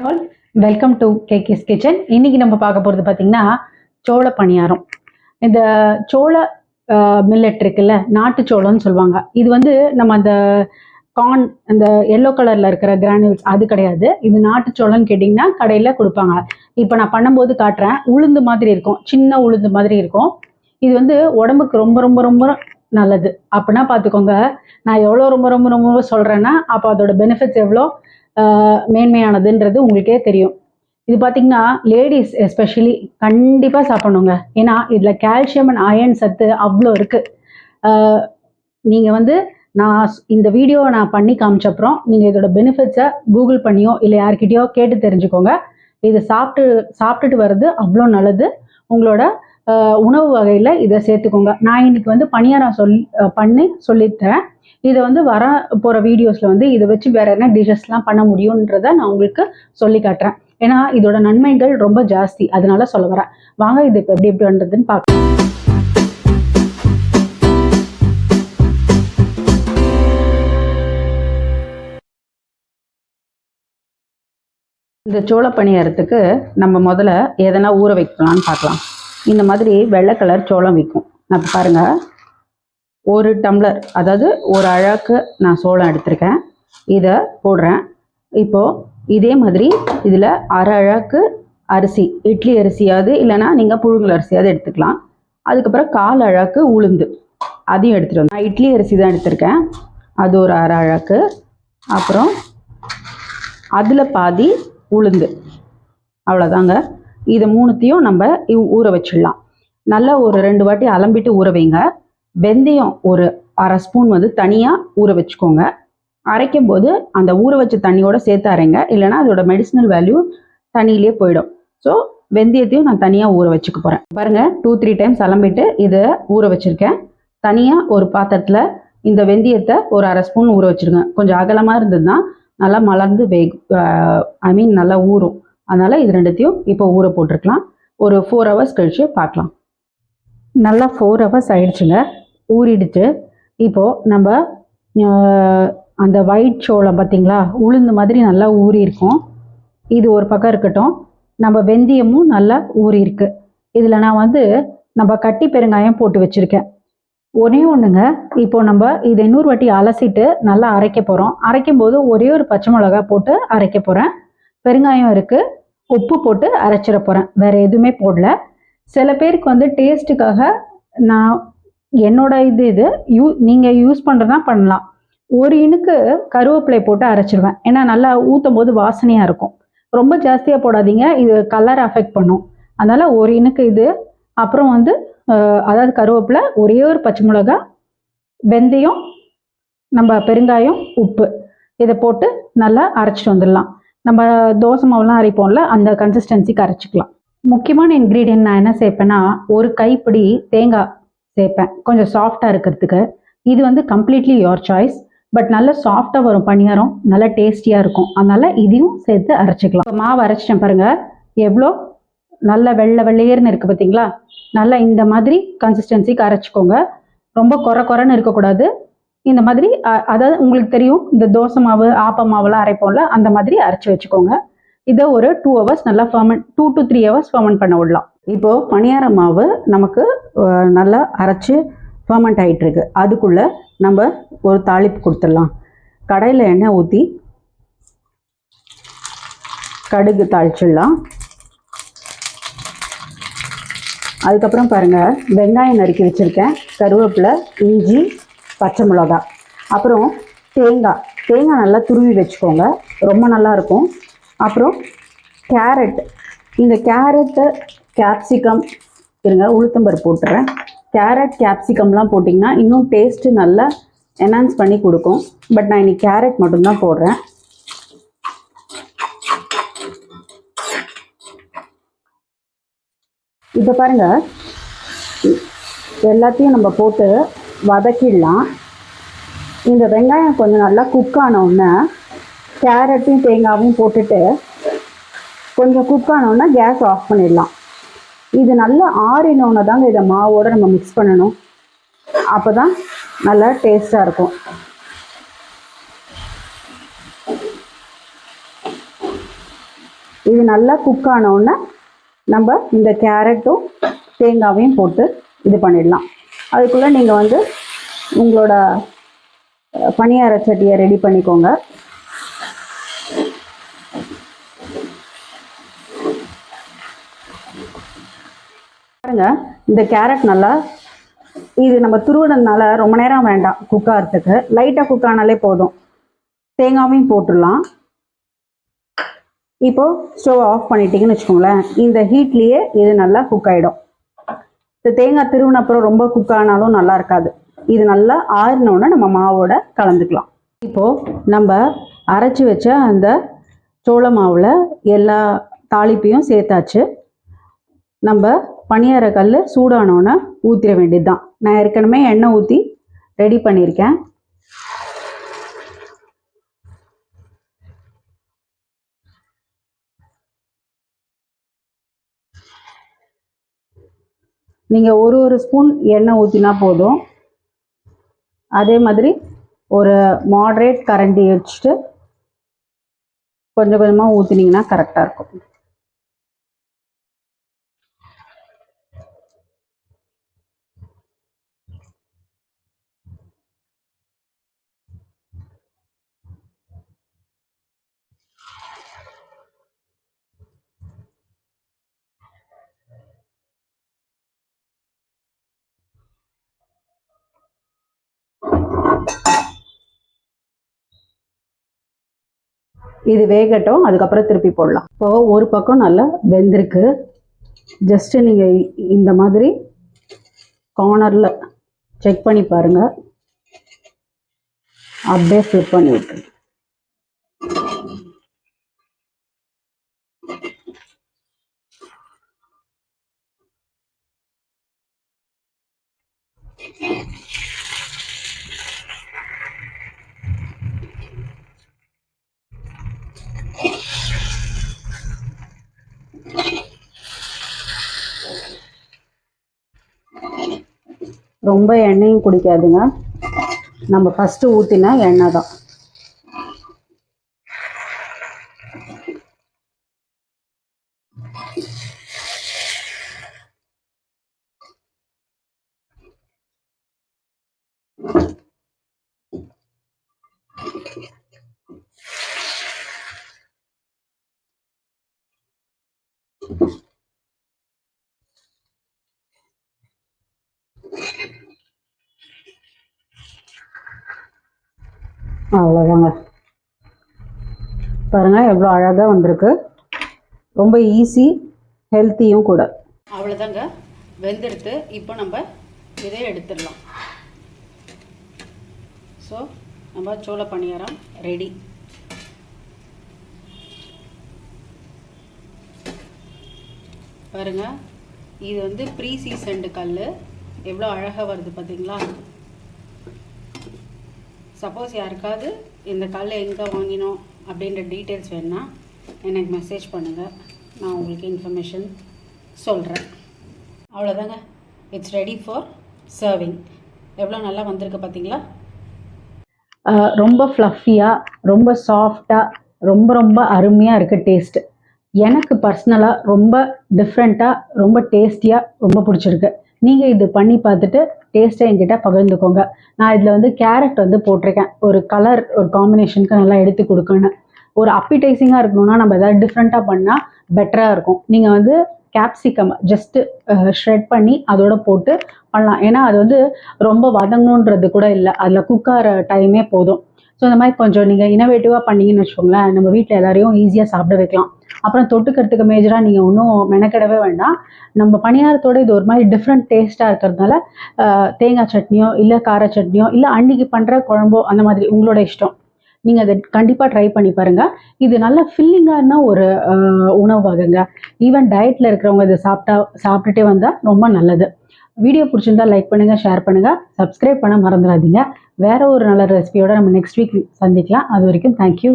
All welcome to KKS kitchen. இன்னைக்கு நம்ம பார்க்க போகிறது பார்த்தீங்கன்னா சோள பணியாரம். இந்த சோள மில்லட் இருக்குல்ல, நாட்டு சோளம்னு சொல்லுவாங்க. இது வந்து நம்ம அந்த கார்ன் அந்த எல்லோ கலரில் இருக்கிற கிரானியூல்ஸ் அது கிடையாது. இது நாட்டு சோளம்னு கேட்டிங்கன்னா கடையில் கொடுப்பாங்க. இப்போ நான் பண்ணும்போது காட்டுறேன். உளுந்து மாதிரி இருக்கும், சின்ன உளுந்து மாதிரி இருக்கும். இது வந்து உடம்புக்கு ரொம்ப ரொம்ப ரொம்ப நல்லது. அப்படின்னா பார்த்துக்கோங்க, நான் எவ்வளோ ரொம்ப ரொம்ப ரொம்ப சொல்கிறேன்னா அப்போ அதோட பெனிஃபிட்ஸ் எவ்வளோ மேன்மையானதுன்றது உங்களுக்கே தெரியும். இது பார்த்தீங்கன்னா லேடிஸ் எஸ்பெஷலி கண்டிப்பாக சாப்பிடணுங்க. ஏன்னா இதில் கால்சியம் அண்ட் அயர்ன் சத்து அவ்வளோ இருக்குது. நீங்கள் வந்து நான் இந்த வீடியோவை நான் பண்ணி காமிச்சப்புறம் நீங்கள் இதோட பெனிஃபிட்ஸை கூகுள் பண்ணியோ இல்லை யார்கிட்டயோ கேட்டு தெரிஞ்சுக்கோங்க. இது சாப்பிட்டுட்டு வர்றது அவ்வளோ நல்லது. உங்களோட உணவு வகையில் இதை சேர்த்துக்கோங்க. நான் இன்னைக்கு வந்து பணியாரம் பண்ணி சொல்லித்தரேன். இதை வந்து வர போகிற வீடியோஸில் வந்து இதை வச்சு வேற என்ன டிஷ்ஷஸ்லாம் பண்ண முடியுன்றதை நான் உங்களுக்கு சொல்லி காட்டுறேன். ஏன்னா இதோட நன்மைகள் ரொம்ப ஜாஸ்தி, அதனால சொல்ல வரேன். வாங்க இது இப்போ எப்படி பண்ணுறதுன்னு பார்க்கலாம். இந்த சோள பணியாரத்துக்கு நம்ம முதல்ல எதனா ஊற வைக்கலான்னு பார்க்கலாம். இந்த மாதிரி வெள்ளை கலர் சோளம் விற்கும். நான் பாருங்கள், ஒரு டம்ளர், அதாவது ஒரு அழாக்கு நான் சோளம் எடுத்திருக்கேன். இதை போடுறேன். இப்போது இதே மாதிரி இதில் அரை அழாக்கு அரிசி, இட்லி அரிசியாவது இல்லைனா நீங்கள் புழுங்கல் அரிசியாவது எடுத்துக்கலாம். அதுக்கப்புறம் கால் அழாக்கு உளுந்து, அதையும் எடுத்துகிட்டு வந்து நான் இட்லி அரிசி தான் எடுத்திருக்கேன், அது ஒரு அரை அழாக்கு. அப்புறம் அதில் பாதி உளுந்து, அவ்வளோதாங்க. இதை மூணுத்தையும் நம்ம ஊற வச்சிடலாம். நல்லா ஒரு 2 வாட்டி அலம்பிட்டு ஊற வைங்க. வெந்தயம் ஒரு அரை ஸ்பூன் வந்து தனியாக ஊற வச்சுக்கோங்க. அரைக்கும் போது அந்த ஊற வச்ச தண்ணியோட சேர்த்து அரைங்க, இல்லைனா அதோட மெடிசினல் வேல்யூ தண்ணியிலே போயிடும். ஸோ வெந்தயத்தையும் நான் தனியாக ஊற வச்சுக்க போகிறேன். பாருங்கள், 2-3 டைம்ஸ் அலம்பிட்டு இதை ஊற வச்சுருக்கேன். தனியாக ஒரு பாத்திரத்தில் இந்த வெந்தயத்தை ஒரு அரை ஸ்பூன் ஊற வச்சுருங்க. கொஞ்சம் அகலமாக இருந்ததுன்னா நல்லா மலர்ந்து நல்லா ஊறும். அதனால் இது ரெண்டுத்தையும் இப்போ ஊற போட்டிருக்கலாம். ஒரு 4 ஹவர்ஸ் கழித்து பார்க்கலாம். நல்லா 4 ஹவர்ஸ் ஆயிடுச்சுங்க, ஊறிடுச்சு. இப்போது நம்ம அந்த ஒயிட் சோளம் பார்த்திங்களா, உளுந்து மாதிரி நல்லா ஊறி இருக்கும். இது ஒரு பக்கம் இருக்கட்டும். நம்ம வெந்தயமும் நல்லா ஊறி இருக்கு. இதில் நான் வந்து நம்ம கட்டி பெருங்காயம் போட்டு வச்சுருக்கேன். ஒன்றுங்க. இப்போது நம்ம இதை இன்னொரு வாட்டி அலசிட்டு நல்லா அரைக்க போகிறோம். அரைக்கும் போது ஒரே ஒரு பச்சை மிளகா போட்டு அரைக்க போகிறேன். பெருங்காயம் இருக்குது, உப்பு போட்டு அரைச்சிட போகிறேன். வேறு எதுவுமே போடல. சில பேருக்கு வந்து டேஸ்ட்டுக்காக நான் என்னோட இது நீங்கள் யூஸ் பண்ணுறதா பண்ணலாம். ஒரு இனுக்கு கருவேப்பிலை போட்டு அரைச்சிடுவேன். ஏன்னா நல்லா ஊற்றும் போது வாசனையாக இருக்கும். ரொம்ப ஜாஸ்தியாக போடாதீங்க, இது கலர் அஃபெக்ட் பண்ணும். அதனால் ஒரு இனுக்கு இது. அப்புறம் வந்து அதாவது கருவேப்பிலை, ஒரே ஒரு பச்சை மிளகா, வெந்தயம், நம்ம பெருங்காயம், உப்பு, இதை போட்டு நல்லா அரைச்சிட்டு வந்துடலாம். நம்ம தோசை மாவுலாம் அரைப்போம்ல, அந்த கன்சிஸ்டன்சிக்கு அரைச்சிக்கலாம். முக்கியமான இன்க்ரீடியன்ட் நான் என்ன சேர்ப்பேன்னா, ஒரு கைப்பிடி தேங்காய் சேர்ப்பேன், கொஞ்சம் சாஃப்டாக இருக்கிறதுக்கு. இது வந்து கம்ப்ளீட்லி யோர் சாய்ஸ். பட் நல்லா சாஃப்டாக வரும் பணியாரம், நல்லா டேஸ்டியாக இருக்கும். அதனால் இதையும் சேர்த்து அரைச்சிக்கலாம். இப்போ மாவு அரைச்சிட்டேன் பாருங்கள், எவ்வளோ நல்ல வெள்ளையர்னு இருக்குது பார்த்தீங்களா. நல்லா இந்த மாதிரி கன்சிஸ்டன்சிக்கு அரைச்சிக்கோங்க. ரொம்ப குறைன்னு இருக்கக்கூடாது. இந்த மாதிரி அதாவது உங்களுக்கு தெரியும், இந்த தோசை மாவு ஆப்ப மாவுலாம் அரைப்போம்ல, அந்த மாதிரி அரைச்சி வச்சுக்கோங்க. இதை ஒரு 2 ஹவர்ஸ் நல்லா 2 to 3 ஹவர்ஸ் ஃபர்மெண்ட் பண்ண விடலாம். இப்போது பணியார மாவு நமக்கு நல்லா அரைச்சி ஃபர்மெண்ட் ஆகிட்டுருக்கு. அதுக்குள்ளே நம்ம ஒரு தாளிப்பு கொடுத்துடலாம். கடாயில் எண்ணெய் ஊற்றி கடுகு தாளிச்சிடலாம். அதுக்கப்புறம் பாருங்கள், வெங்காயம் நறுக்கி வச்சுருக்கேன், கருவேப்பிலை, இஞ்சி, பச்சை மிளகா, அப்புறம் தேங்காய் நல்லா துருவி வச்சுக்கோங்க, ரொம்ப நல்லாயிருக்கும். அப்புறம் கேரட், இந்த கேரட்டு, கேப்சிகம், இருங்க உளுத்தம்பருப்பு போட்டுறேன். கேரட் கேப்சிகம்லாம் போட்டிங்கன்னா இன்னும் டேஸ்ட்டு நல்லா என்ஹான்ஸ் பண்ணி கொடுக்கும். பட் நான் இன்னைக்கு கேரட் மட்டும்தான் போடுறேன். இப்போ பாருங்கள், எல்லாத்தையும் நம்ம போட்டு வதக்கிடலாம். இந்த வெங்காயம் கொஞ்சம் நல்லா குக் ஆனோடனே கேரட்டையும் தேங்காயும் போட்டுட்டு கொஞ்சம் குக் ஆனோடனே கேஸ் ஆஃப் பண்ணிடலாம். இது நல்லா ஆறினோன்னு தாங்க இதை மாவோடு நம்ம மிக்ஸ் பண்ணணும். அப்போ தான் நல்லா டேஸ்ட்டாக இருக்கும். இது நல்லா குக் ஆனவுடனே நம்ம இந்த கேரட்டும் தேங்காவையும் போட்டு இது பண்ணிடலாம். அதுக்குள்ளே நீங்கள் வந்து உங்களோட பணியார சட்டியை ரெடி பண்ணிக்கோங்க. பாருங்க, இந்த கேரட் நல்லா இது நம்ம துருவினதுனால ரொம்ப நேரம் வேண்டாம் குக் ஆகிறதுக்கு, லைட்டாக குக் ஆனாலே போதும். தேங்காவையும் போட்டுடலாம். இப்போது ஸ்டவ் ஆஃப் பண்ணிட்டீங்கன்னு வச்சுக்கோங்களேன், இந்த ஹீட்லேயே இது நல்லா குக் ஆகிடும். இந்த தேங்காய் திருவின அப்புறம் ரொம்ப குக் ஆனாலும் நல்லா இருக்காது. இது நல்லா ஆறினோன்னா நம்ம மாவோட கலந்துக்கலாம். இப்போது நம்ம அரைச்சி வச்ச அந்த சோள மாவில் எல்லா தாளிப்பையும் சேர்த்தாச்சு. நம்ம பணியார கல் சூடானோன்னு ஊற்றிட வேண்டியது தான். நான் ஏற்கனவே எண்ணெய் ஊற்றி ரெடி பண்ணியிருக்கேன். நீங்கள் ஒரு ஸ்பூன் எண்ணெய் ஊற்றினா போதும். அதே மாதிரி ஒரு மாட்ரேட் கரண்டி வச்சுட்டு கொஞ்சம் கொஞ்சமாக ஊற்றினீங்கன்னா கரெக்டாக இருக்கும். இது வேகட்டும், அதுக்கப்புறம் திருப்பி போடலாம். இப்போது ஒரு பக்கம் நல்லா வெந்திருக்கு. ஜஸ்ட்டு நீங்கள் இந்த மாதிரி கார்னரில் செக் பண்ணி பாருங்கள். அப்படியே ஃபிளிப் பண்ணி விட்டுருங்க. ரொம்ப எண்ணெயும் குடிக்காதுங்க, நம்ம ஃபஸ்ட்டு ஊற்றினா எண்ணெய் தான். அவ்வளோதாங்க. பாருங்கள் எவ்வளோ அழகாக வந்திருக்கு. ரொம்ப ஈஸி, ஹெல்த்தியும் கூட. அவ்வளோதாங்க, வெந்தெடுத்து இப்போ நம்ம இதை எடுத்துடலாம். ஸோ நம்ம சோள பணியாரம் ரெடி. பாருங்கள், இது வந்து ப்ரீ சீசன்டு கல் எவ்வளோ அழகாக வருது பார்த்தீங்களா. சப்போஸ் யாருக்காவது இந்த கல் எங்கே வாங்கினோம் அப்படின்ற டீட்டெயில்ஸ் வேணுன்னா எனக்கு மெசேஜ் பண்ணுங்கள், நான் உங்களுக்கு இன்ஃபர்மேஷன் சொல்கிறேன். அவ்வளோதாங்க, இட்ஸ் ரெடி ஃபார் சர்விங். எவ்வளோ நல்லா வந்திருக்கு பார்த்தீங்களா. ரொம்ப ஃப்ளஃபியாக, ரொம்ப சாஃப்டாக, ரொம்ப ரொம்ப அருமையாக இருக்குது டேஸ்ட்டு. எனக்கு பர்சனலாக ரொம்ப டிஃப்ரெண்ட்டாக, ரொம்ப டேஸ்டியாக ரொம்ப பிடிச்சிருக்கு. நீங்கள் இது பண்ணி பார்த்துட்டு டேஸ்ட்டை என்கிட்ட பகிர்ந்துக்கோங்க. நான் இதில் வந்து கேரட் வந்து போட்டிருக்கேன், ஒரு கலர் ஒரு காம்பினேஷனுக்கு நல்லா எடுத்து கொடுக்கணும். ஒரு அப்பிடைசிங்காக இருக்கணும்னா நம்ம எதாவது டிஃப்ரெண்ட்டாக பண்ணால் பெட்டராக இருக்கும். நீங்கள் வந்து கேப்சிகம் ஜஸ்ட்டு ஷ்ரெட் பண்ணி அதோட போட்டு பண்ணலாம். ஏன்னா அது வந்து ரொம்ப வதங்கணுன்றது கூட இல்லை, அதில் குக்கார டைமே போதும். ஸோ இந்த மாதிரி கொஞ்சம் நீங்கள் இனோவேட்டிவாக பண்ணிங்கன்னு வச்சுக்கோங்களேன், நம்ம வீட்டில் எல்லாரையும் ஈஸியாக சாப்பிட வைக்கலாம். அப்புறம் தொட்டுக்கிறதுக்கு மேஜராக நீங்கள் ஒன்றும் மெனக்கிடவே வேண்டாம். நம்ம பணியாரத்தோடு இது ஒரு மாதிரி டிஃப்ரெண்ட் டேஸ்ட்டாக இருக்கிறதுனால தேங்காய் சட்னியோ இல்லை கார சட்னியோ இல்லை அன்றைக்கி பண்ணுற குழம்போ அந்த மாதிரி உங்களோட இஷ்டம். நீங்கள் அதை கண்டிப்பாக ட்ரை பண்ணி பாருங்கள். இது நல்லா ஃபில்லிங்கான ஒரு உணவு வகைங்க. ஈவன் டயட்டில் இருக்கிறவங்க இதை சாப்பிட்டுட்டே வந்தால் ரொம்ப நல்லது. வீடியோ பிடிச்சிருந்தா லைக் பண்ணுங்கள், ஷேர் பண்ணுங்கள், சப்ஸ்கிரைப் பண்ண மறந்துடாதீங்க. வேறு ஒரு நல்ல ரெசிபியோட நம்ம நெக்ஸ்ட் வீக் சந்திக்கலாம். அது வரைக்கும் தேங்க்யூ.